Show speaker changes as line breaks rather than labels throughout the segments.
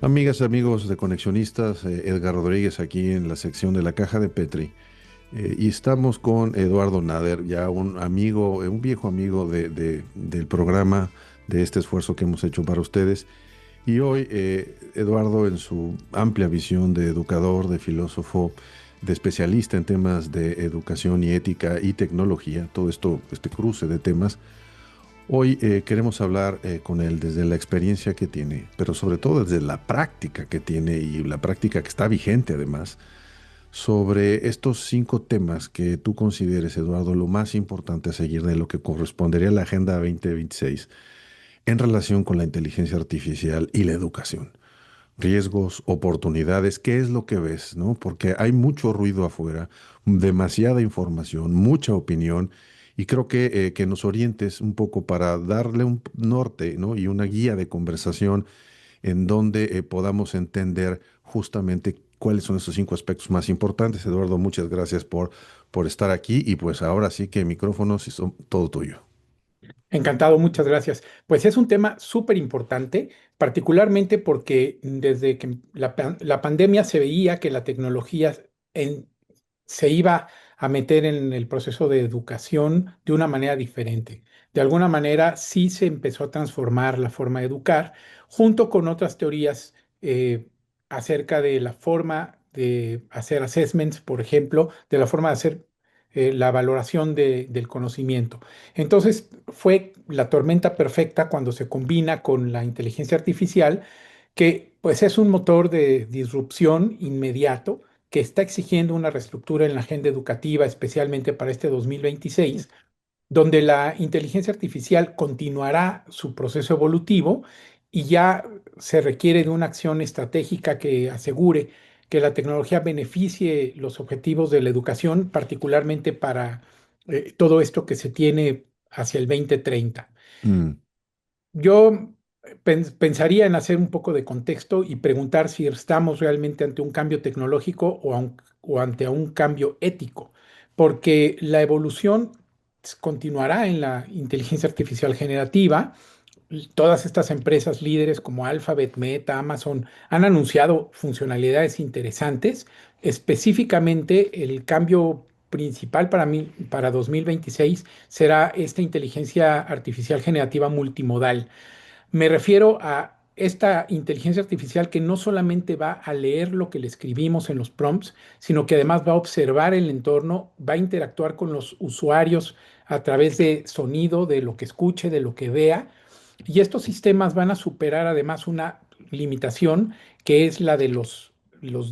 Amigas y amigos de Conexionistas, Edgar Rodríguez aquí en la sección de la Caja de Petri. Y estamos con Eduardo Nader, ya un amigo, un viejo amigo del programa, de este esfuerzo que hemos hecho para ustedes. Y hoy, Eduardo, en su amplia visión de educador, de filósofo, de especialista en temas de educación y ética y tecnología, todo esto, este cruce de temas. Hoy queremos hablar con él desde la experiencia que tiene, pero sobre todo desde la práctica que tiene y la práctica que está vigente además, sobre estos 5 temas que tú consideres, Eduardo, lo más importante a seguir de lo que correspondería a la Agenda 2026 en relación con la inteligencia artificial y la educación. Riesgos, oportunidades, ¿qué es lo que ves, no? Porque hay mucho ruido afuera, demasiada información, mucha opinión, y creo que nos orientes un poco para darle un norte, ¿no? Y una guía de conversación en donde podamos entender justamente cuáles son esos 5 aspectos más importantes. Eduardo, muchas gracias por estar aquí y pues ahora sí que micrófonos y son todo tuyo.
Encantado, muchas gracias. Pues es un tema súper importante, particularmente porque desde que la pandemia se veía que la tecnología en- se iba a meter en el proceso de educación de una manera diferente. De alguna manera sí se empezó a transformar la forma de educar, junto con otras teorías acerca de la forma de hacer assessments, por ejemplo, de la forma de hacer la valoración del conocimiento. Entonces fue la tormenta perfecta cuando se combina con la inteligencia artificial, que pues es un motor de disrupción inmediato que está exigiendo una reestructura en la agenda educativa, especialmente para este 2026, donde la inteligencia artificial continuará su proceso evolutivo y ya se requiere de una acción estratégica que asegure que la tecnología beneficie los objetivos de la educación, particularmente para todo esto que se tiene hacia el 2030.
Mm,
Yo pensaría en hacer un poco de contexto y preguntar si estamos realmente ante un cambio tecnológico o ante un cambio ético, porque la evolución continuará en la inteligencia artificial generativa. Todas estas empresas líderes como Alphabet, Meta, Amazon han anunciado funcionalidades interesantes. Específicamente, el cambio principal para mí, para 2026, será esta inteligencia artificial generativa multimodal. Me refiero a esta inteligencia artificial que no solamente va a leer lo que le escribimos en los prompts, sino que además va a observar el entorno, va a interactuar con los usuarios a través de sonido, de lo que escuche, de lo que vea. Y estos sistemas van a superar además una limitación que es la de los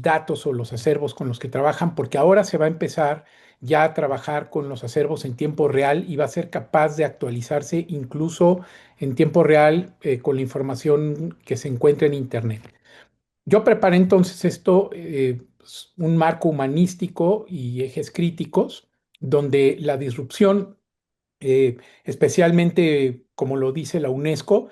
datos o los acervos con los que trabajan, porque ahora se va a empezar ya a trabajar con los acervos en tiempo real y va a ser capaz de actualizarse incluso en tiempo real con la información que se encuentra en Internet. Yo preparé entonces esto, un marco humanístico y ejes críticos, donde la disrupción, especialmente como lo dice la UNESCO,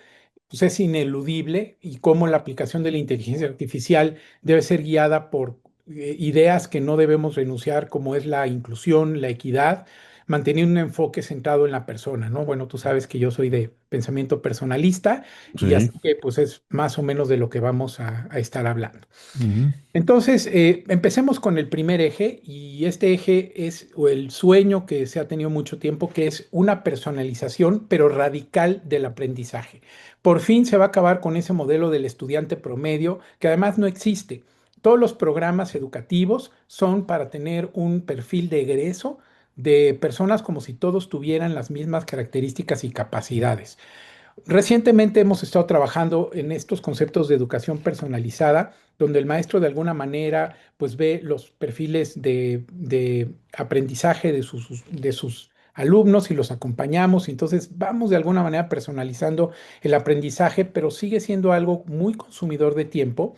pues es ineludible y cómo la aplicación de la inteligencia artificial debe ser guiada por ideas que no debemos renunciar, como es la inclusión, la equidad, manteniendo un enfoque centrado en la persona, ¿no? Bueno, tú sabes que yo soy de pensamiento personalista y
sí.
así que pues es más o menos de lo que vamos a estar hablando.
Ujú.
Entonces, empecemos con el primer eje y este eje es o el sueño que se ha tenido mucho tiempo, que es una personalización, pero radical del aprendizaje. Por fin se va a acabar con ese modelo del estudiante promedio, que además no existe. Todos los programas educativos son para tener un perfil de egreso de personas como si todos tuvieran las mismas características y capacidades. Recientemente hemos estado trabajando en estos conceptos de educación personalizada, donde el maestro de alguna manera pues ve los perfiles de aprendizaje de sus alumnos y los acompañamos. Y entonces vamos de alguna manera personalizando el aprendizaje, pero sigue siendo algo muy consumidor de tiempo.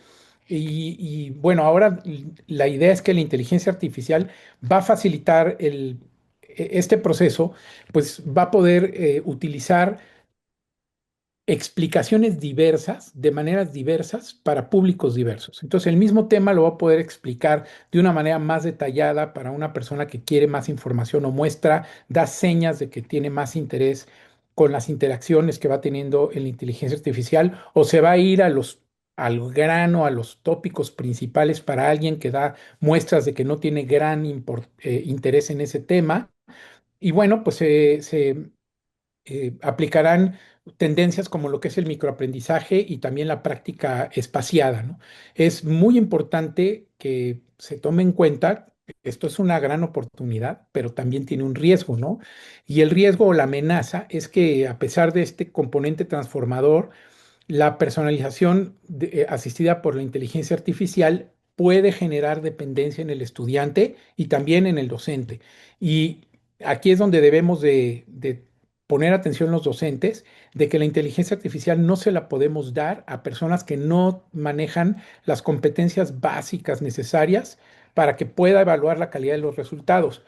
Y bueno, ahora la idea es que la inteligencia artificial va a facilitar este proceso, pues va a poder utilizar explicaciones diversas, de maneras diversas, para públicos diversos. Entonces, el mismo tema lo va a poder explicar de una manera más detallada para una persona que quiere más información o muestra, da señas de que tiene más interés con las interacciones que va teniendo en la inteligencia artificial, o se va a ir a los al grano, a los tópicos principales para alguien que da muestras de que no tiene gran interés en ese tema. Y bueno, pues aplicarán tendencias como lo que es el microaprendizaje y también la práctica espaciada, ¿no? Es muy importante que se tome en cuenta, esto es una gran oportunidad, pero también tiene un riesgo, ¿no? Y el riesgo o la amenaza es que a pesar de este componente transformador, la personalización asistida por la inteligencia artificial puede generar dependencia en el estudiante y también en el docente. Y aquí es donde debemos de poner atención los docentes de que la inteligencia artificial no se la podemos dar a personas que no manejan las competencias básicas necesarias para que pueda evaluar la calidad de los resultados.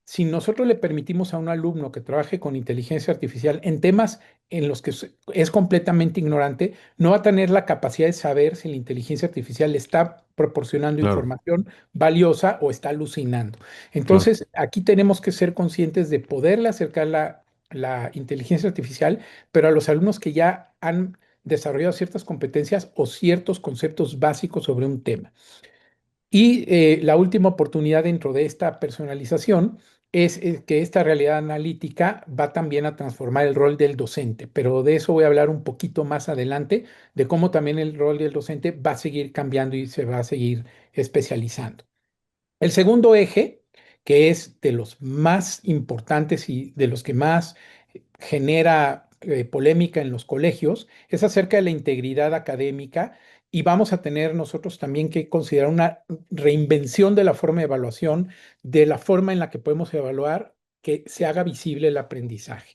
Si nosotros le permitimos a un alumno que trabaje con inteligencia artificial en temas en los que es completamente ignorante, no va a tener la capacidad de saber si la inteligencia artificial le está proporcionando
Claro,
información valiosa o está alucinando.
claro.
Entonces, aquí tenemos que ser conscientes de poderle acercar la inteligencia artificial, pero a los alumnos que ya han desarrollado ciertas competencias o ciertos conceptos básicos sobre un tema. Y la última oportunidad dentro de esta personalización es que esta realidad analítica va también a transformar el rol del docente, pero de eso voy a hablar un poquito más adelante, de cómo también el rol del docente va a seguir cambiando y se va a seguir especializando. El segundo eje, que es de los más importantes y de los que más genera polémica en los colegios, es acerca de la integridad académica y vamos a tener nosotros también que considerar una reinvención de la forma de evaluación, de la forma en la que podemos evaluar que se haga visible el aprendizaje.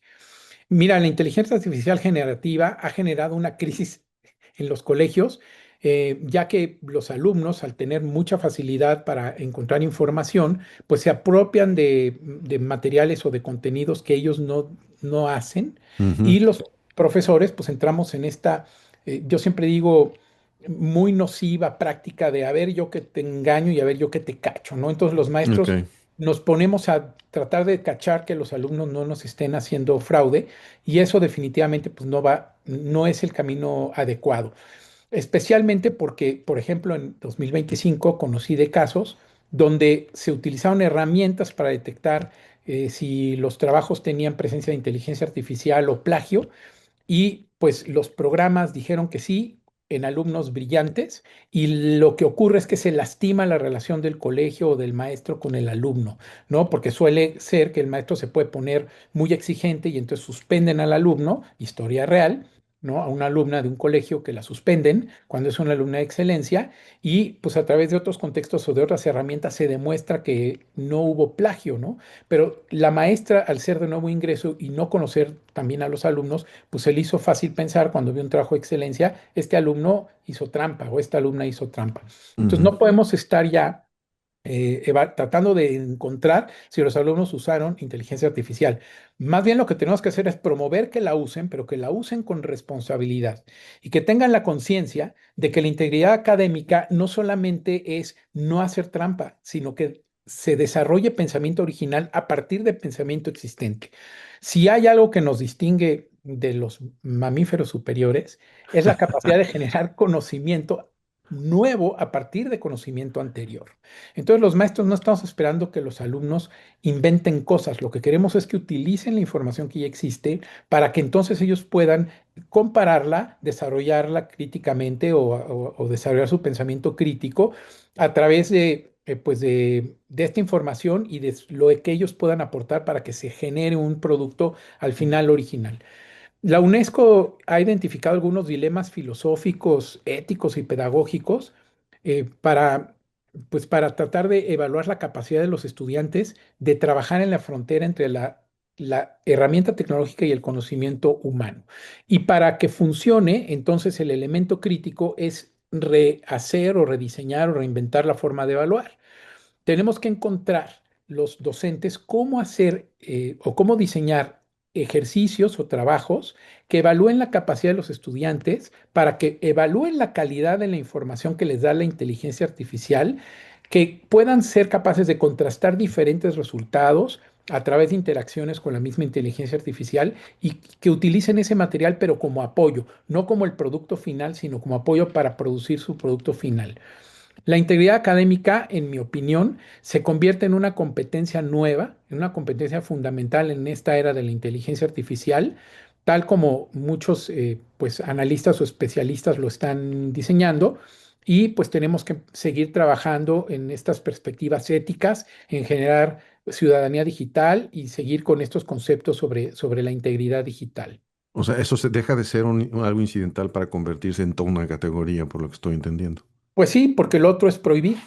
Mira, la inteligencia artificial generativa ha generado una crisis en los colegios, ya que los alumnos, al tener mucha facilidad para encontrar información, pues se apropian de materiales o de contenidos que ellos no hacen.
Ujú.
Y los profesores, pues entramos en esta, yo siempre digo, muy nociva práctica de a ver yo que te engaño y a ver yo que te cacho, ¿no? Entonces los
Ok.
maestros nos ponemos a tratar de cachar que los alumnos no nos estén haciendo fraude y eso definitivamente pues no es el camino adecuado. Especialmente porque, por ejemplo, en 2025 conocí de casos donde se utilizaron herramientas para detectar si los trabajos tenían presencia de inteligencia artificial o plagio y pues los programas dijeron que sí en alumnos brillantes y lo que ocurre es que se lastima la relación del colegio o del maestro con el alumno, ¿no? Porque suele ser que el maestro se puede poner muy exigente y entonces suspenden al alumno, historia real, ¿no? A una alumna de un colegio que la suspenden cuando es una alumna de excelencia y pues a través de otros contextos o de otras herramientas se demuestra que no hubo plagio, ¿no? Pero la maestra, al ser de nuevo ingreso y no conocer también a los alumnos, pues se le hizo fácil pensar cuando vio un trabajo de excelencia, este alumno hizo trampa o esta alumna hizo trampa. Entonces
Ujú.
no podemos estar ya tratando de encontrar si los alumnos usaron inteligencia artificial. Más bien lo que tenemos que hacer es promover que la usen, pero que la usen con responsabilidad y que tengan la conciencia de que la integridad académica no solamente es no hacer trampa, sino que se desarrolle pensamiento original a partir de pensamiento existente. Si hay algo que nos distingue de los mamíferos superiores, es la capacidad de generar conocimiento nuevo a partir de conocimiento anterior. Entonces, los maestros no estamos esperando que los alumnos inventen cosas. Lo que queremos es que utilicen la información que ya existe para que entonces ellos puedan compararla, desarrollarla críticamente o desarrollar su pensamiento crítico a través de esta información y de lo que ellos puedan aportar para que se genere un producto al final original. La UNESCO ha identificado algunos dilemas filosóficos, éticos y pedagógicos para, pues, para tratar de evaluar la capacidad de los estudiantes de trabajar en la frontera entre la herramienta tecnológica y el conocimiento humano. Y para que funcione, entonces el elemento crítico es rehacer o rediseñar o reinventar la forma de evaluar. Tenemos que encontrar los docentes cómo hacer o cómo diseñar ejercicios o trabajos que evalúen la capacidad de los estudiantes para que evalúen la calidad de la información que les da la inteligencia artificial, que puedan ser capaces de contrastar diferentes resultados a través de interacciones con la misma inteligencia artificial y que utilicen ese material pero como apoyo, no como el producto final, sino como apoyo para producir su producto final. La integridad académica, en mi opinión, se convierte en una competencia nueva, en una competencia fundamental en esta era de la inteligencia artificial, tal como muchos pues, analistas o especialistas lo están diseñando. Y pues tenemos que seguir trabajando en estas perspectivas éticas, en generar ciudadanía digital y seguir con estos conceptos sobre la integridad digital.
O sea, eso se deja de ser algo incidental para convertirse en toda una categoría, por lo que estoy entendiendo.
Pues sí, porque lo otro es prohibir.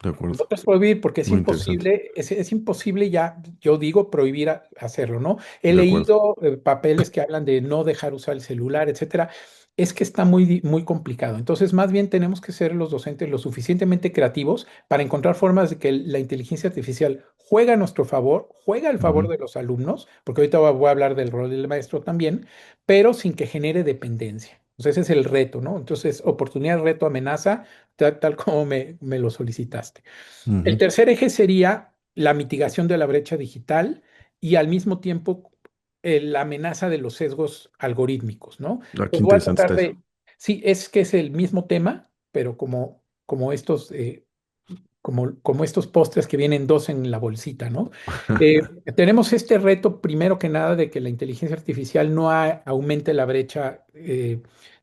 De acuerdo.
Lo otro es prohibir porque
Muy interesante.
es imposible ya, yo digo, prohibir hacerlo, ¿no? He
De acuerdo.
leído papeles que hablan de no dejar usar el celular, etcétera. Es que está muy complicado. Entonces, más bien tenemos que ser los docentes lo suficientemente creativos para encontrar formas de que la inteligencia artificial juega a nuestro favor, juega al favor
Ujú,
de los alumnos, porque ahorita voy a hablar del rol del maestro también, pero sin que genere dependencia. Entonces, ese es el reto, ¿no? Entonces, oportunidad, reto, amenaza, tal como me lo solicitaste. El
ujú.
tercer eje sería la mitigación de la brecha digital y al mismo tiempo la amenaza de los sesgos algorítmicos, ¿no?
Ah, qué
Pues voy a
interesante
tratar
está eso.
de, sí, es que es el mismo tema, pero como estos como estos postres que vienen dos en la bolsita, ¿no? Eh, Tenemos este reto, primero que nada, de que la inteligencia artificial no aumente la brecha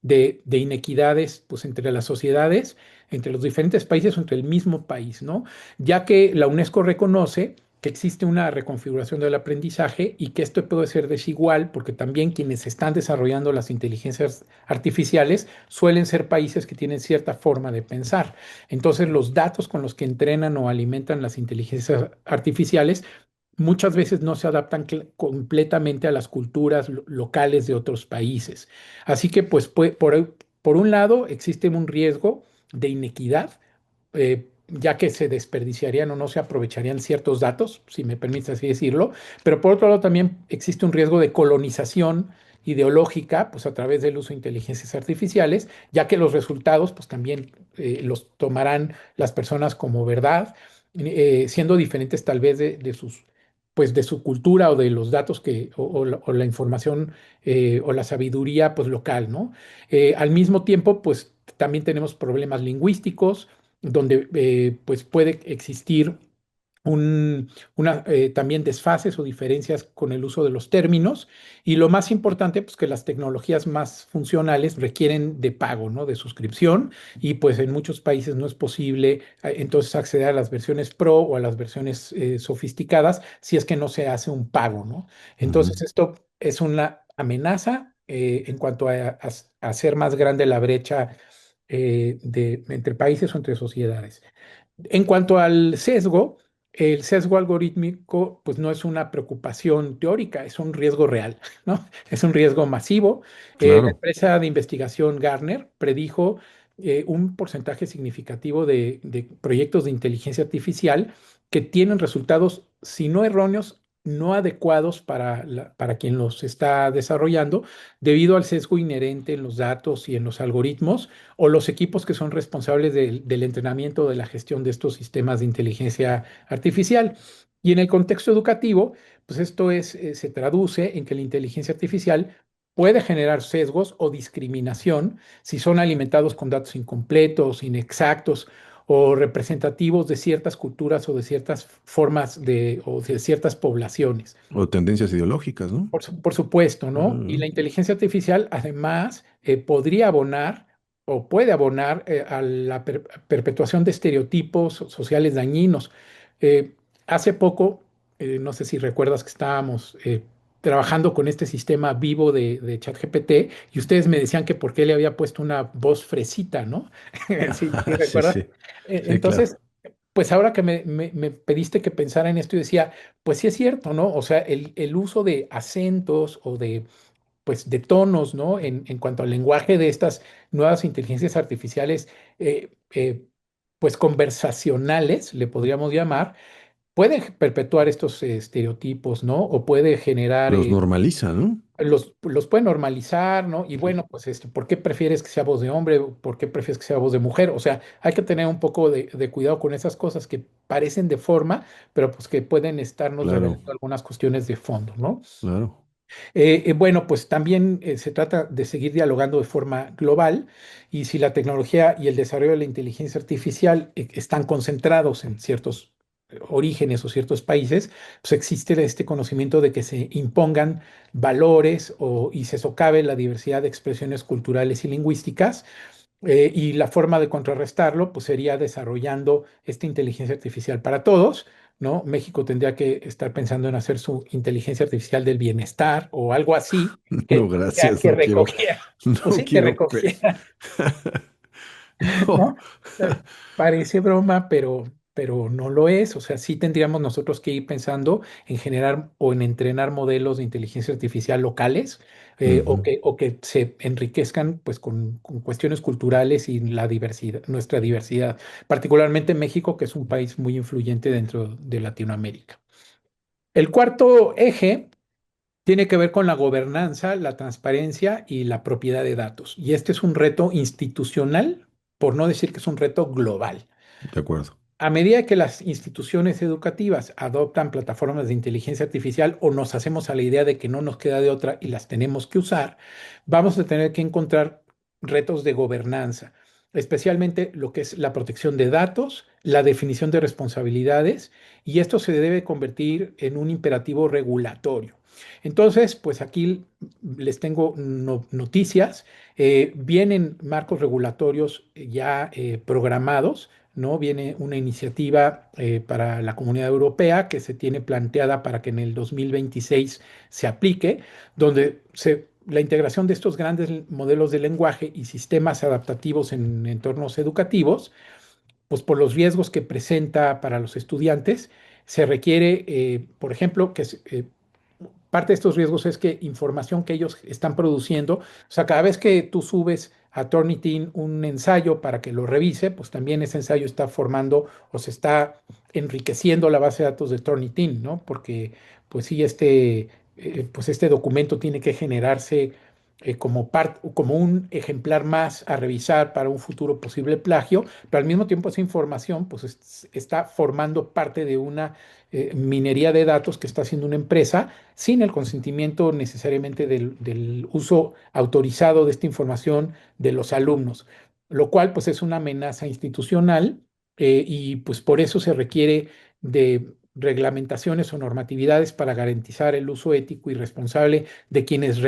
de inequidades pues, entre las sociedades, entre los diferentes países o entre el mismo país, ¿no? Ya que la UNESCO reconoce que existe una reconfiguración del aprendizaje y que esto puede ser desigual porque también quienes están desarrollando las inteligencias artificiales suelen ser países que tienen cierta forma de pensar. Entonces, los datos con los que entrenan o alimentan las inteligencias artificiales muchas veces no se adaptan completamente a las culturas locales de otros países. Así que, pues, por un lado, existe un riesgo de inequidad, ya que se desperdiciarían o no se aprovecharían ciertos datos, si me permite así decirlo, pero por otro lado también existe un riesgo de colonización ideológica, pues a través del uso de inteligencias artificiales, ya que los resultados, pues también los tomarán las personas como verdad, siendo diferentes tal vez de sus, pues de su cultura o de los datos o la información o la sabiduría, pues local, ¿no? Al mismo tiempo, pues también tenemos problemas lingüísticos, donde pues puede existir también desfases o diferencias con el uso de los términos y lo más importante, pues que las tecnologías más funcionales requieren de pago, ¿no? De suscripción y pues en muchos países no es posible entonces acceder a las versiones Pro o a las versiones sofisticadas si es que no se hace un pago, ¿no?
Ujú.
Entonces esto es una amenaza en cuanto a hacer más grande la brecha entre países o entre sociedades. En cuanto al sesgo, el sesgo algorítmico, pues no es una preocupación teórica, es un riesgo real, ¿no? Es un riesgo masivo. La
Claro.
empresa de investigación Gartner predijo un porcentaje significativo de proyectos de inteligencia artificial que tienen resultados, si no erróneos, no adecuados para quien los está desarrollando, debido al sesgo inherente en los datos y en los algoritmos o los equipos que son responsables del entrenamiento de la gestión de estos sistemas de inteligencia artificial. Y en el contexto educativo, pues se traduce en que la inteligencia artificial puede generar sesgos o discriminación si son alimentados con datos incompletos, inexactos o representativos de ciertas culturas o de ciertas formas o de ciertas poblaciones.
O tendencias ideológicas, ¿no?
Por supuesto, ¿no? Y
Ah,
la inteligencia artificial además podría abonar o puede abonar a la perpetuación de estereotipos sociales dañinos. Eh, Hace poco, no sé si recuerdas que estábamos trabajando con este sistema vivo de ChatGPT y ustedes me decían que por qué le había puesto una voz fresita, ¿no? ¿Sí
sí,
recuerdas?
sí, sí, claro.
Entonces, pues ahora que me pediste que pensara en esto y decía, pues sí es cierto, ¿no? O sea, el uso de acentos o pues, de tonos, ¿no? En cuanto al lenguaje de estas nuevas inteligencias artificiales, pues conversacionales, le podríamos llamar, puede perpetuar estos estereotipos, ¿no? O puede generar
Los normaliza, ¿no?
los puede normalizar, ¿no? Y bueno, pues ¿por qué prefieres que sea voz de hombre? ¿Por qué prefieres que sea voz de mujer? O sea, hay que tener un poco de cuidado con esas cosas que parecen de forma, pero pues que pueden estarnos
Claro,
revelando algunas cuestiones de fondo, ¿no?
claro.
Bueno, pues también se trata de seguir dialogando de forma global y si la tecnología y el desarrollo de la inteligencia artificial están concentrados en ciertos orígenes o ciertos países, pues existe este conocimiento de que se impongan valores y se socave la diversidad de expresiones culturales y lingüísticas y la forma de contrarrestarlo, pues sería desarrollando esta inteligencia artificial para todos, ¿no? México tendría que estar pensando en hacer su inteligencia artificial del bienestar o algo así,
No,
que,
gracias,
que
no quiero,
recogiera, pues
no
sí, que
quiero.
recogiera,
No.
¿no? Parece broma, pero no lo es. O sea, sí tendríamos nosotros que ir pensando en generar o en entrenar modelos de inteligencia artificial locales
Ujú.
o que se enriquezcan pues con cuestiones culturales y la diversidad, nuestra diversidad, particularmente México, que es un país muy influyente dentro de Latinoamérica. El cuarto eje tiene que ver con la gobernanza, la transparencia y la propiedad de datos. Y este es un reto institucional, por no decir que es un reto global.
De acuerdo.
A medida que las instituciones educativas adoptan plataformas de inteligencia artificial o nos hacemos a la idea de que no nos queda de otra y las tenemos que usar, vamos a tener que encontrar retos de gobernanza, especialmente lo que es la protección de datos, la definición de responsabilidades, y esto se debe convertir en un imperativo regulatorio. Entonces, pues aquí les tengo noticias. Vienen marcos regulatorios ya programados, ¿no? Viene una iniciativa para la Comunidad Europea que se tiene planteada para que en el 2026 se aplique, donde la integración de estos grandes modelos de lenguaje y sistemas adaptativos en entornos educativos, pues por los riesgos que presenta para los estudiantes, se requiere, por ejemplo, parte de estos riesgos es que información que ellos están produciendo, o sea, cada vez que tú subes a Turnitin un ensayo para que lo revise, pues también ese ensayo está formando o se está enriqueciendo la base de datos de Turnitin, ¿no? Porque, pues sí, pues este documento tiene que generarse como un ejemplar más a revisar para un futuro posible plagio, pero al mismo tiempo esa información, pues está formando parte de una minería de datos que está haciendo una empresa sin el consentimiento necesariamente del uso autorizado de esta información de los alumnos, lo cual pues es una amenaza institucional y pues por eso se requiere de reglamentaciones o normatividades para garantizar el uso ético y responsable de quienes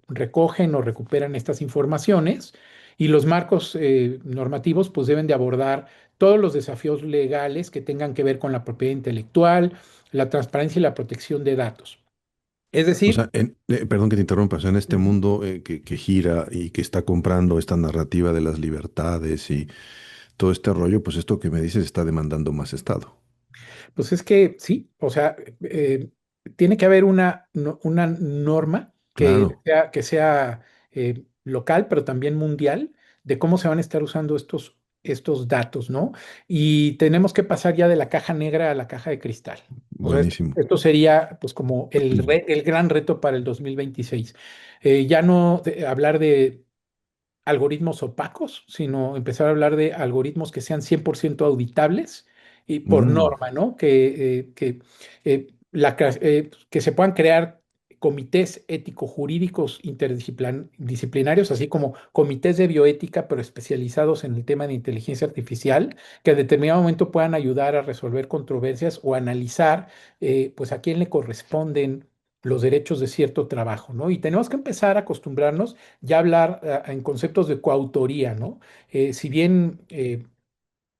recogen o recuperan estas informaciones y los marcos normativos pues deben de abordar todos los desafíos legales que tengan que ver con la propiedad intelectual, la transparencia y la protección de datos. Es
O
decir,
sea, perdón que te interrumpa, o sea, en este
ujú,
mundo que gira y que está comprando esta narrativa de las libertades y todo este rollo, pues esto que me dices está demandando más Estado.
pues es que sí, o sea, tiene que haber una norma
Claro.
que sea local, pero también mundial, de cómo se van a estar usando estos datos, ¿no? Y tenemos que pasar ya de la caja negra a la caja de cristal. O sea,
Buenísimo.
esto sería pues como el gran reto para el 2026. Ya no hablar de algoritmos opacos, sino empezar a hablar de algoritmos que sean 100% auditables y por
Mm.
norma, ¿no? Que se puedan crear comités ético-jurídicos interdisciplinarios, así como comités de bioética, pero especializados en el tema de inteligencia artificial, que en determinado momento puedan ayudar a resolver controversias o analizar, pues, a quién le corresponden los derechos de cierto trabajo, ¿no? Y tenemos que empezar a acostumbrarnos ya hablar en conceptos de coautoría, ¿no? Si bien,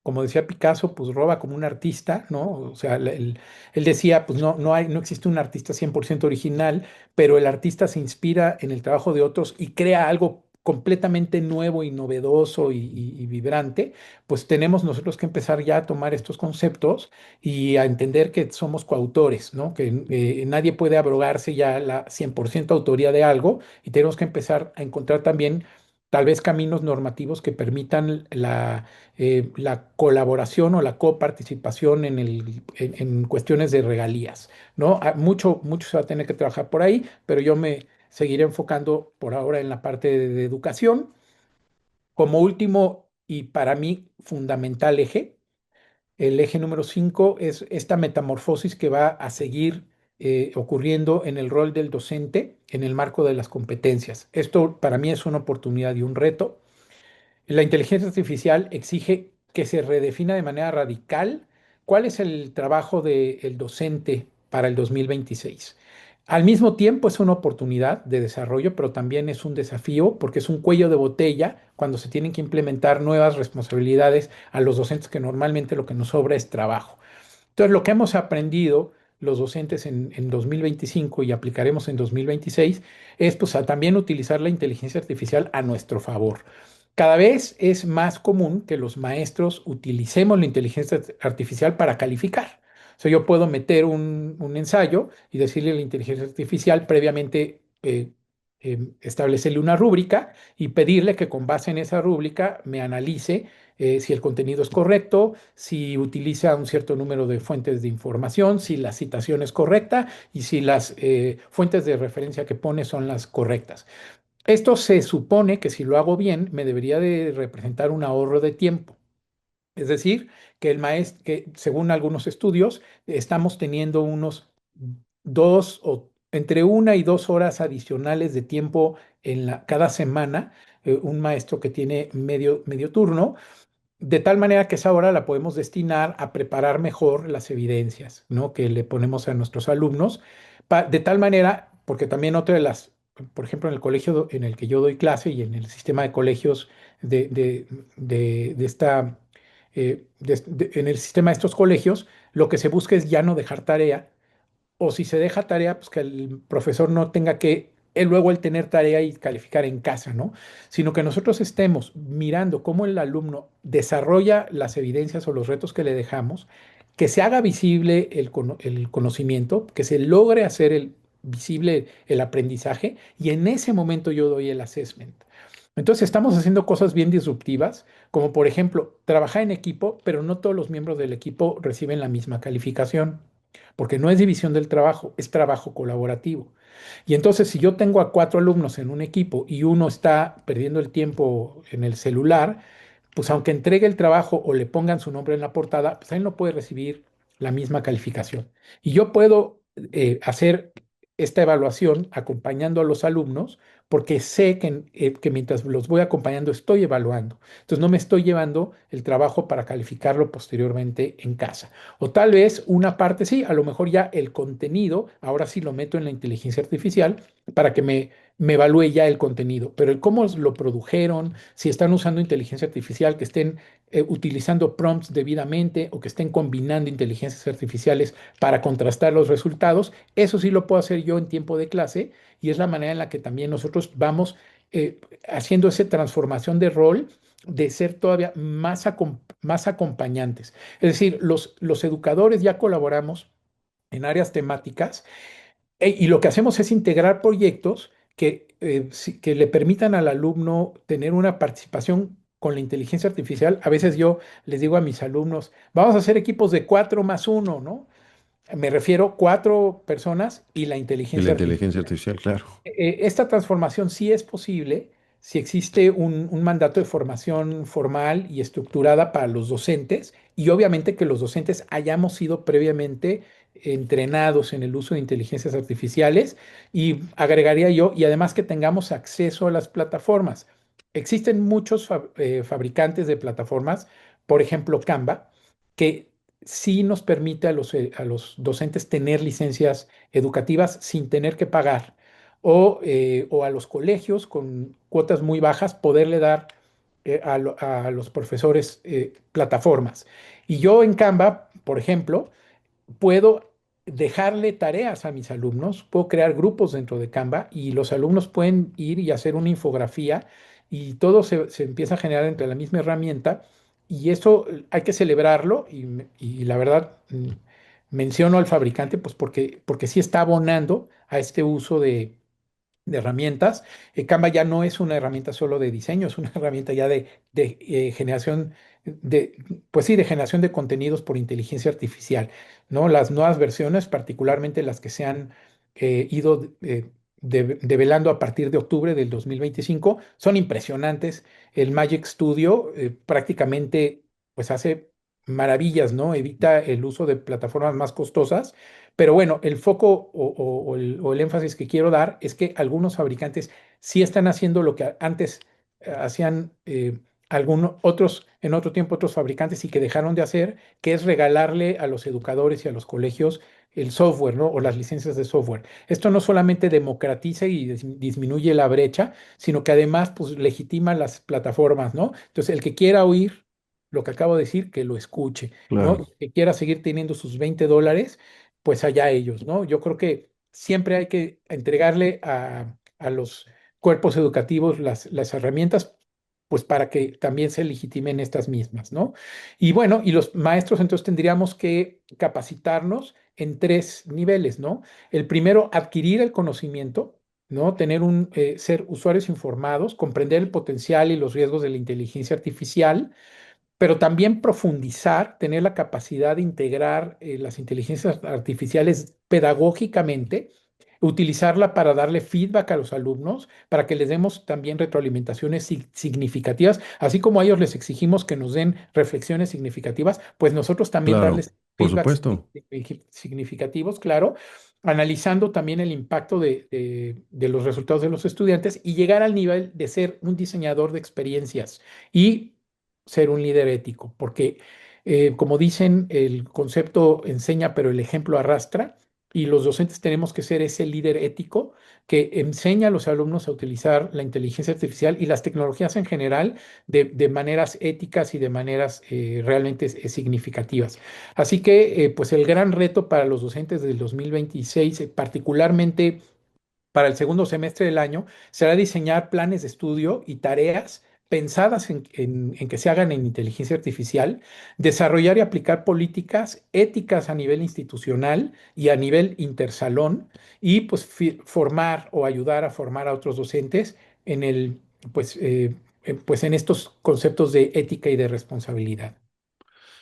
como decía Picasso, pues roba como un artista, ¿no? O sea, él decía, pues no existe un artista 100% original, pero el artista se inspira en el trabajo de otros y crea algo completamente nuevo y novedoso y vibrante, pues tenemos nosotros que empezar ya a tomar estos conceptos y a entender que somos coautores, ¿no? Que nadie puede abrogarse ya la 100% autoría de algo y tenemos que empezar a encontrar también tal vez caminos normativos que permitan la colaboración o la coparticipación en cuestiones de regalías, ¿no? Mucho se va a tener que trabajar por ahí, pero yo seguiré enfocando por ahora en la parte de educación. Como último y para mí fundamental eje, el eje número 5 es esta metamorfosis que va a seguir ocurriendo en el rol del docente en el marco de las competencias. Esto para mí es una oportunidad y un reto. La inteligencia artificial exige que se redefina de manera radical cuál es el trabajo del docente para el 2026. Al mismo tiempo es una oportunidad de desarrollo, pero también es un desafío porque es un cuello de botella cuando se tienen que implementar nuevas responsabilidades a los docentes que normalmente lo que nos sobra es trabajo. Entonces, lo que hemos aprendido los docentes en 2025 y aplicaremos en 2026 es pues, a también utilizar la inteligencia artificial a nuestro favor. Cada vez es más común que los maestros utilicemos la inteligencia artificial para calificar. O sea, yo puedo meter un ensayo y decirle a la inteligencia artificial previamente establecerle una rúbrica y pedirle que con base en esa rúbrica me analice si el contenido es correcto, si utiliza un cierto número de fuentes de información, si la citación es correcta y si las fuentes de referencia que pone son las correctas. Esto se supone que si lo hago bien, me debería de representar un ahorro de tiempo. Es decir, que el maestro, que según algunos estudios, estamos teniendo unos 1 y 2 horas adicionales de tiempo cada semana, un maestro que tiene medio turno, de tal manera que esa hora la podemos destinar a preparar mejor las evidencias, ¿no? Que le ponemos a nuestros alumnos, de tal manera, porque también otra de las, por ejemplo, en el colegio en el que yo doy clase y en el sistema de colegios de esta, en el sistema de estos colegios, lo que se busca es ya no dejar tarea o si se deja tarea, pues que el profesor no tenga que luego el tener tarea y calificar en casa, ¿no? Sino que nosotros estemos mirando cómo el alumno desarrolla las evidencias o los retos que le dejamos, que se haga visible el conocimiento, que se logre hacer visible el aprendizaje y en ese momento yo doy el assessment. Entonces estamos haciendo cosas bien disruptivas, como por ejemplo trabajar en equipo, pero no todos los miembros del equipo reciben la misma calificación porque no es división del trabajo, es trabajo colaborativo. Y entonces, si yo tengo a 4 alumnos en un equipo y uno está perdiendo el tiempo en el celular, pues aunque entregue el trabajo o le pongan su nombre en la portada, pues él no puede recibir la misma calificación. Y yo puedo hacer esta evaluación acompañando a los alumnos porque sé que mientras los voy acompañando estoy evaluando. Entonces no me estoy llevando el trabajo para calificarlo posteriormente en casa. O tal vez una parte sí, a lo mejor ya el contenido, ahora sí lo meto en la inteligencia artificial para que me evalúe ya el contenido, pero el cómo lo produjeron, si están usando inteligencia artificial, que estén utilizando prompts debidamente o que estén combinando inteligencias artificiales para contrastar los resultados, eso sí lo puedo hacer yo en tiempo de clase y es la manera en la que también nosotros vamos haciendo esa transformación de rol de ser todavía más acompañantes. Es decir, los educadores ya colaboramos en áreas temáticas y lo que hacemos es integrar proyectos que le permitan al alumno tener una participación con la inteligencia artificial. A veces yo les digo a mis alumnos, vamos a hacer equipos de 4 más 1, ¿no? Me refiero 4 personas y la
Y la
inteligencia
inteligencia
artificial.
artificial, claro.
Esta transformación sí es posible si existe un mandato de formación formal y estructurada para los docentes y obviamente que los docentes hayamos sido previamente entrenados en el uso de inteligencias artificiales y agregaría yo, y además que tengamos acceso a las plataformas. Existen muchos fabricantes de plataformas, por ejemplo Canva, que sí nos permite a los docentes tener licencias educativas sin tener que pagar o a los colegios con cuotas muy bajas poderle dar a los profesores plataformas. Y yo en Canva, por ejemplo, puedo dejarle tareas a mis alumnos, puedo crear grupos dentro de Canva y los alumnos pueden ir y hacer una infografía y todo se empieza a generar entre la misma herramienta y eso hay que celebrarlo y la verdad menciono al fabricante pues porque sí está abonando a este uso de herramientas. Canva ya no es una herramienta solo de diseño, es una herramienta ya de generación de, pues sí, de generación de contenidos por inteligencia artificial, ¿no? Las nuevas versiones, particularmente las que se han ido develando a partir de octubre del 2025. Son impresionantes. El Magic Studio prácticamente pues hace maravillas, ¿no? Evita el uso de plataformas más costosas. Pero bueno, el foco o el énfasis que quiero dar es que algunos fabricantes sí están haciendo lo que antes hacían algunos otros, en otro tiempo otros fabricantes y que dejaron de hacer, que es regalarle a los educadores y a los colegios el software, ¿no? O las licencias de software. Esto no solamente democratiza y disminuye la brecha, sino que además pues legitima las plataformas, ¿no? Entonces, el que quiera oír lo que acabo de decir, que lo escuche, ¿no? Y
Claro,
el que quiera seguir teniendo sus $20, pues allá ellos, ¿no? Yo creo que siempre hay que entregarle a los cuerpos educativos las herramientas, pues para que también se legitimen estas mismas, ¿no? Y bueno, y los maestros entonces tendríamos que capacitarnos en tres niveles, ¿no? El primero, adquirir el conocimiento, ¿no? Ser usuarios informados, comprender el potencial y los riesgos de la inteligencia artificial, pero también profundizar, tener la capacidad de integrar las inteligencias artificiales pedagógicamente, utilizarla para darle feedback a los alumnos, para que les demos también retroalimentaciones significativas, así como a ellos les exigimos que nos den reflexiones significativas, pues nosotros también
claro,
darles
por
feedbacks
supuesto.
significativos, claro, analizando también el impacto de los resultados de los estudiantes y llegar al nivel de ser un diseñador de experiencias y ser un líder ético, porque como dicen, el concepto enseña, pero el ejemplo arrastra, y los docentes tenemos que ser ese líder ético que enseña a los alumnos a utilizar la inteligencia artificial y las tecnologías en general de maneras éticas y de maneras realmente significativas. Así que, pues el gran reto para los docentes del 2026, particularmente para el segundo semestre del año, será diseñar planes de estudio y tareas pensadas en que se hagan en inteligencia artificial, desarrollar y aplicar políticas éticas a nivel institucional y a nivel intersalón, y pues formar o ayudar a formar a otros docentes en pues, pues en estos conceptos de ética y de responsabilidad.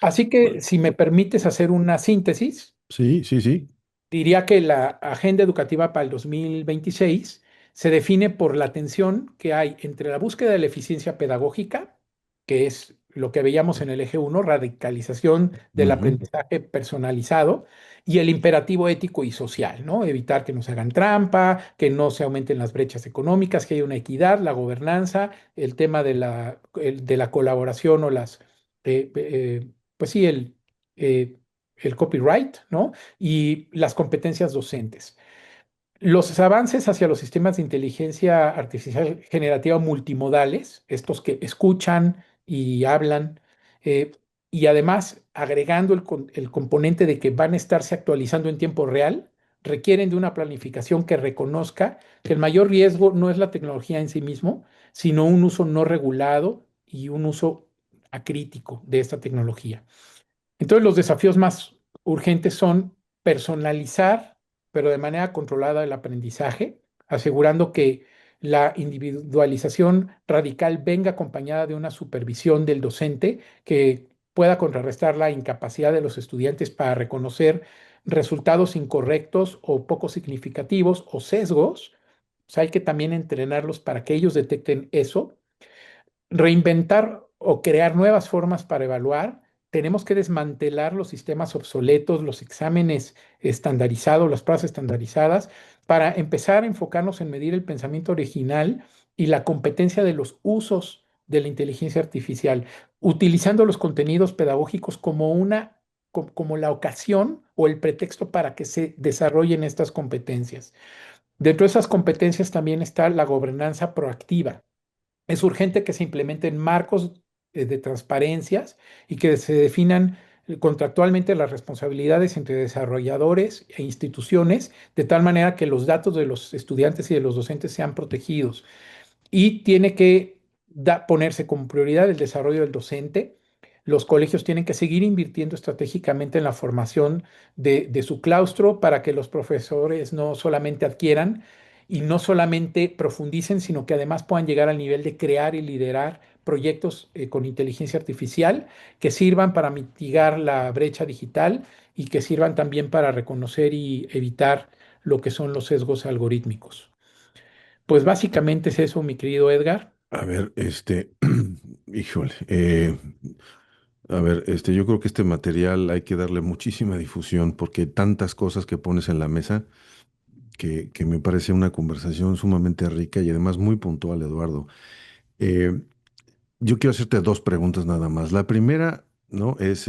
Así que si me permites hacer una síntesis,
Sí, sí, sí.
diría que la agenda educativa para el 2026 se define por la tensión que hay entre la búsqueda de la eficiencia pedagógica, que es lo que veíamos en el eje uno, radicalización del
Ujú.
aprendizaje personalizado, y el imperativo ético y social, ¿no? Evitar que nos hagan trampa, que no se aumenten las brechas económicas, que haya una equidad, la gobernanza, el tema de la colaboración o pues sí, eh, el copyright, ¿no? Y las competencias docentes. Los avances hacia los sistemas de inteligencia artificial generativa multimodales, estos que escuchan y hablan, eh, y además agregando el componente de que van a estarse actualizando en tiempo real, requieren de una planificación que reconozca que el mayor riesgo no es la tecnología en sí mismo, sino un uso no regulado y un uso acrítico de esta tecnología. Entonces, los desafíos más urgentes son personalizar, pero de manera controlada el aprendizaje, asegurando que la individualización radical venga acompañada de una supervisión del docente que pueda contrarrestar la incapacidad de los estudiantes para reconocer resultados incorrectos o poco significativos o sesgos. O sea, hay que también entrenarlos para que ellos detecten eso, reinventar o crear nuevas formas para evaluar. Tenemos que desmantelar los sistemas obsoletos, los exámenes estandarizados, las pruebas estandarizadas, para empezar a enfocarnos en medir el pensamiento original y la competencia de los usos de la inteligencia artificial, utilizando los contenidos pedagógicos como la ocasión o el pretexto para que se desarrollen estas competencias. Dentro de esas competencias también está la gobernanza proactiva. Es urgente que se implementen marcos de transparencias y que se definan contractualmente las responsabilidades entre desarrolladores e instituciones, de tal manera que los datos de los estudiantes y de los docentes sean protegidos. Y tiene que ponerse como prioridad el desarrollo del docente. Los colegios tienen que seguir invirtiendo estratégicamente en la formación de su claustro para que los profesores no solamente adquieran y no solamente profundicen, sino que además puedan llegar al nivel de crear y liderar proyectos con inteligencia artificial que sirvan para mitigar la brecha digital y que sirvan también para reconocer y evitar lo que son los sesgos algorítmicos. Pues básicamente es eso, mi querido Edgar.
A ver, híjole, a ver, yo creo que este material hay que darle muchísima difusión porque hay tantas cosas que pones en la mesa que me parece una conversación sumamente rica y además muy puntual, Eduardo. Eh, yo quiero hacerte dos preguntas nada más. La primera, ¿no? Es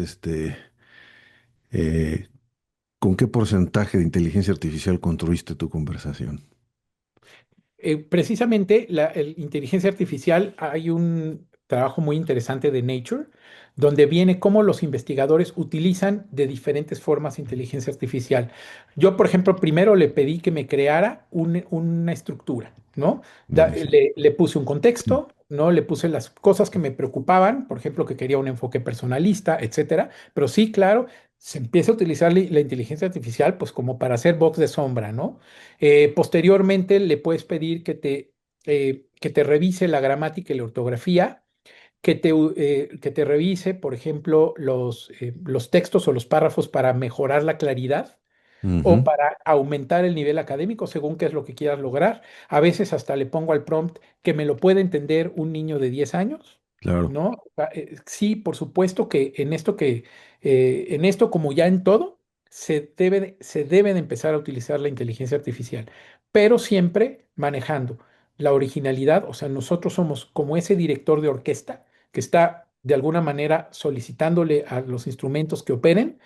eh, ¿con qué porcentaje de inteligencia artificial construiste tu conversación?
Precisamente la inteligencia artificial, hay un trabajo muy interesante de Nature, donde viene cómo los investigadores utilizan de diferentes formas inteligencia artificial. Yo, por ejemplo, primero le pedí que me creara una estructura, ¿no?
Buenísimo.
Le puse un contexto, ¿no? Le puse las cosas que me preocupaban, por ejemplo, que quería un enfoque personalista, etcétera. Pero sí, claro, se empieza a utilizar la inteligencia artificial, pues como para hacer box de sombra, ¿no? Posteriormente le puedes pedir que te revise la gramática y la ortografía, que te revise, por ejemplo, los textos o los párrafos para mejorar la claridad o
Ujú,
para aumentar el nivel académico, según qué es lo que quieras lograr. A veces hasta le pongo al prompt que me lo puede entender un niño de 10 años,
claro.
¿no? Sí, por supuesto que en esto como ya en todo, se debe de empezar a utilizar la inteligencia artificial, pero siempre manejando la originalidad, o sea, nosotros somos como ese director de orquesta que está de alguna manera solicitándole a los instrumentos que operen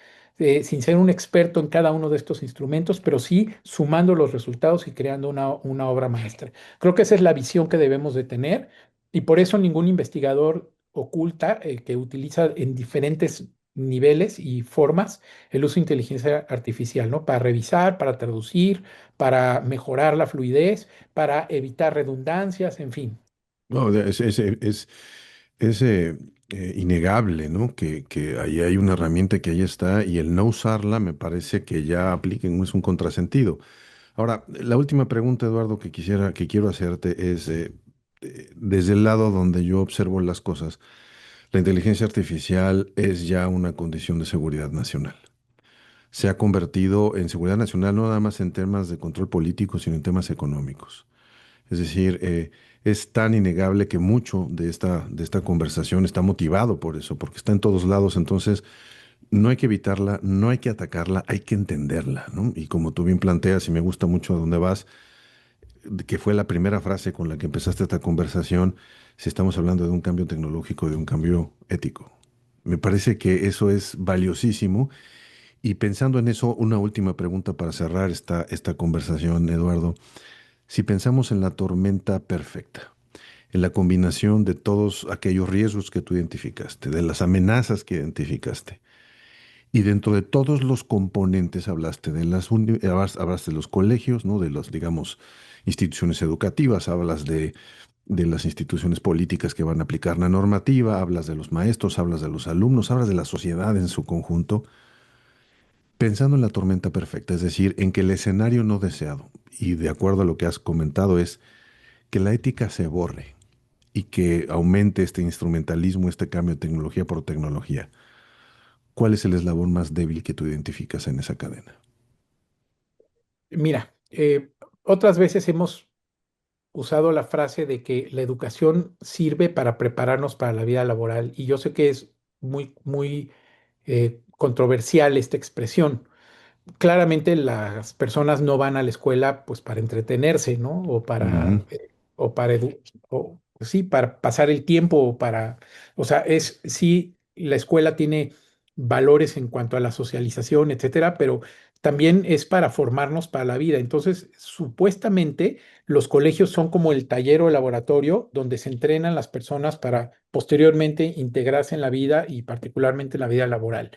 sin ser un experto en cada uno de estos instrumentos, pero sí sumando los resultados y creando una obra maestra. Creo que esa es la visión que debemos de tener y por eso ningún investigador oculta que utiliza en diferentes niveles y formas el uso de inteligencia artificial, ¿no? Para revisar, para traducir, para mejorar la fluidez, para evitar redundancias, en fin.
No, es innegable, ¿no? Que ahí hay una herramienta que ahí está y el no usarla me parece que ya apliquen es un contrasentido. Ahora, la última pregunta, Eduardo, que quiero hacerte es, desde el lado donde yo observo las cosas, la inteligencia artificial es ya una condición de seguridad nacional. Se ha convertido en seguridad nacional no nada más en temas de control político, sino en temas económicos. Es decir, es tan innegable que mucho de esta conversación está motivado por eso, porque está en todos lados. Entonces, no hay que evitarla, no hay que atacarla, hay que entenderla, ¿no? Y como tú bien planteas, y me gusta mucho a dónde vas, que fue la primera frase con la que empezaste esta conversación, si estamos hablando de un cambio tecnológico, de un cambio ético. Me parece que eso es valiosísimo. Y pensando en eso, una última pregunta para cerrar esta conversación, Eduardo. Si pensamos en la tormenta perfecta, en la combinación de todos aquellos riesgos que tú identificaste, de las amenazas que identificaste, y dentro de todos los componentes hablaste de hablaste de los colegios, ¿no? De los, digamos, instituciones educativas, hablas de las instituciones políticas que van a aplicar la normativa, hablas de los maestros, hablas de los alumnos, hablas de la sociedad en su conjunto, pensando en la tormenta perfecta, es decir, en que el escenario no deseado, y de acuerdo a lo que has comentado, es que la ética se borre y que aumente este instrumentalismo, este cambio de tecnología por tecnología. ¿Cuál es el eslabón más débil que tú identificas en esa cadena?
Mira, otras veces hemos usado la frase de que la educación sirve para prepararnos para la vida laboral y yo sé que es muy controversial esta expresión. Claramente las personas no van a la escuela pues para entretenerse, ¿no?
Ujú,
O para o pues, sí, para pasar el tiempo o para, o sea, es sí la escuela tiene valores en cuanto a la socialización, etcétera, pero también es para formarnos para la vida. Entonces, supuestamente los colegios son como el taller o el laboratorio donde se entrenan las personas para posteriormente integrarse en la vida y particularmente en la vida laboral.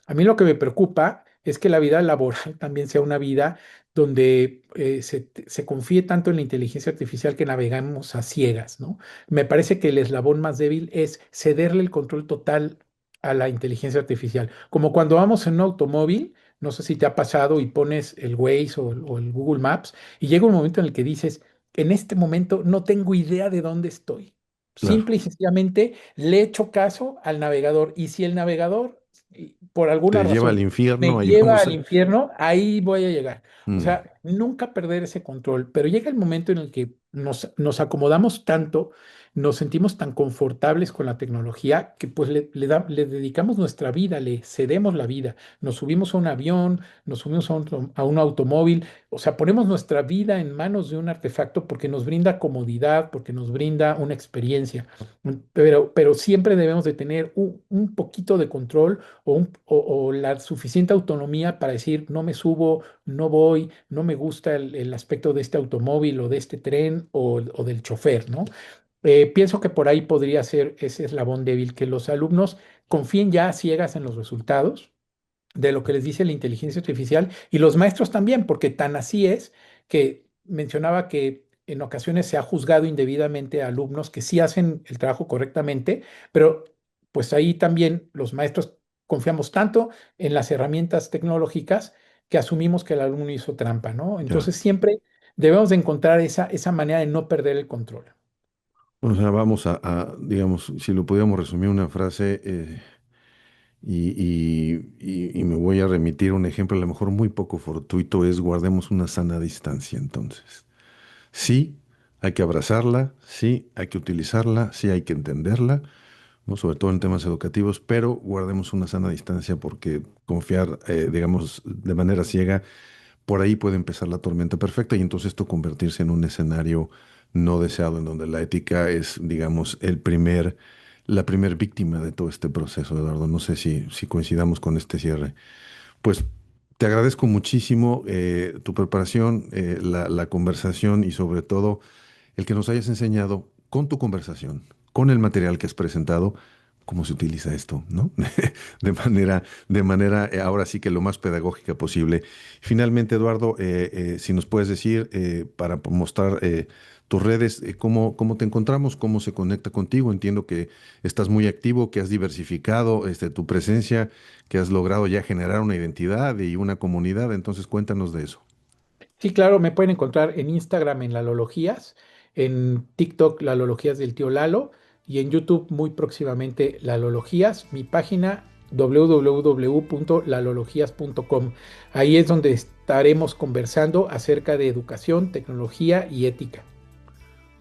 A mí lo que me preocupa es que la vida laboral también sea una vida donde se confíe tanto en la inteligencia artificial que navegamos a ciegas, ¿no? Me parece que el eslabón más débil es cederle el control total a la inteligencia artificial. Como cuando vamos en un automóvil, no sé si te ha pasado y pones el Waze o el Google Maps y llega un momento en el que dices, en este momento no tengo idea de dónde estoy.
claro.
Simple y sencillamente le echo caso al navegador y si el navegador por alguna
Te lleva al
razón me
infierno, ahí
lleva
vamos
al
a...
infierno, ahí voy a llegar. O
Mm,
sea, nunca perder ese control, pero llega el momento en el que nos acomodamos tanto, nos sentimos tan confortables con la tecnología que pues le dedicamos nuestra vida, le cedemos la vida. Nos subimos a un avión, nos subimos a un automóvil, o sea, ponemos nuestra vida en manos de un artefacto porque nos brinda comodidad, porque nos brinda una experiencia. Pero siempre debemos de tener un poquito de control o la suficiente autonomía para decir, no me subo, no voy, no me gusta el aspecto de este automóvil o de este tren o del chofer, ¿no? Pienso que por ahí podría ser ese eslabón débil, que los alumnos confíen ya a ciegas en los resultados de lo que les dice la inteligencia artificial y los maestros también, porque tan así es que mencionaba que en ocasiones se ha juzgado indebidamente a alumnos que sí hacen el trabajo correctamente, pero pues ahí también los maestros confiamos tanto en las herramientas tecnológicas que asumimos que el alumno hizo trampa, ¿no?
Ya.
Entonces siempre debemos de encontrar esa manera de no perder el control.
O sea, vamos digamos, si lo pudiéramos resumir en una frase, y me voy a remitir a un ejemplo, a lo mejor muy poco fortuito, es guardemos una sana distancia entonces. Sí, hay que abrazarla, sí, hay que utilizarla, sí, hay que entenderla, ¿no? Sobre todo en temas educativos, pero guardemos una sana distancia porque confiar, digamos, de manera ciega, por ahí puede empezar la tormenta perfecta y entonces esto convertirse en un escenario no deseado en donde la ética es, digamos, la primer víctima de todo este proceso, Eduardo. No sé si coincidamos con este cierre. Pues te agradezco muchísimo tu preparación, la conversación y sobre todo el que nos hayas enseñado con tu conversación, con el material que has presentado, cómo se utiliza esto, ¿no? De manera, ahora sí que lo más pedagógica posible. Finalmente, Eduardo, si nos puedes decir, para mostrar tus redes, cómo te encontramos, cómo se conecta contigo. Entiendo que estás muy activo, que has diversificado tu presencia, que has logrado ya generar una identidad y una comunidad. Entonces, cuéntanos de eso.
Sí, claro, me pueden encontrar en Instagram en Lalologías, en TikTok Lalologías del tío Lalo y en YouTube muy próximamente Lalologías, mi página www.lalologías.com. Ahí es donde estaremos conversando acerca de educación, tecnología y ética.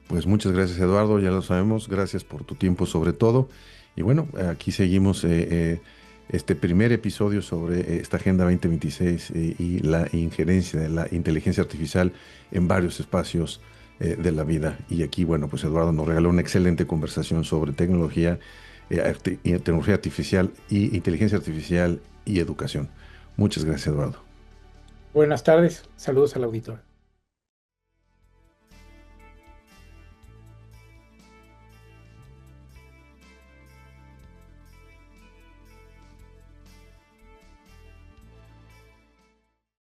Pues muchas gracias, Eduardo, ya lo sabemos, gracias por tu tiempo sobre todo. Y bueno, aquí seguimos este primer episodio sobre esta Agenda 2026 y la injerencia de la inteligencia artificial en varios espacios de la vida. Y aquí, bueno, pues Eduardo nos regaló una excelente conversación sobre tecnología, y tecnología artificial y inteligencia artificial y educación. Muchas gracias, Eduardo.
Buenas tardes, saludos al auditor.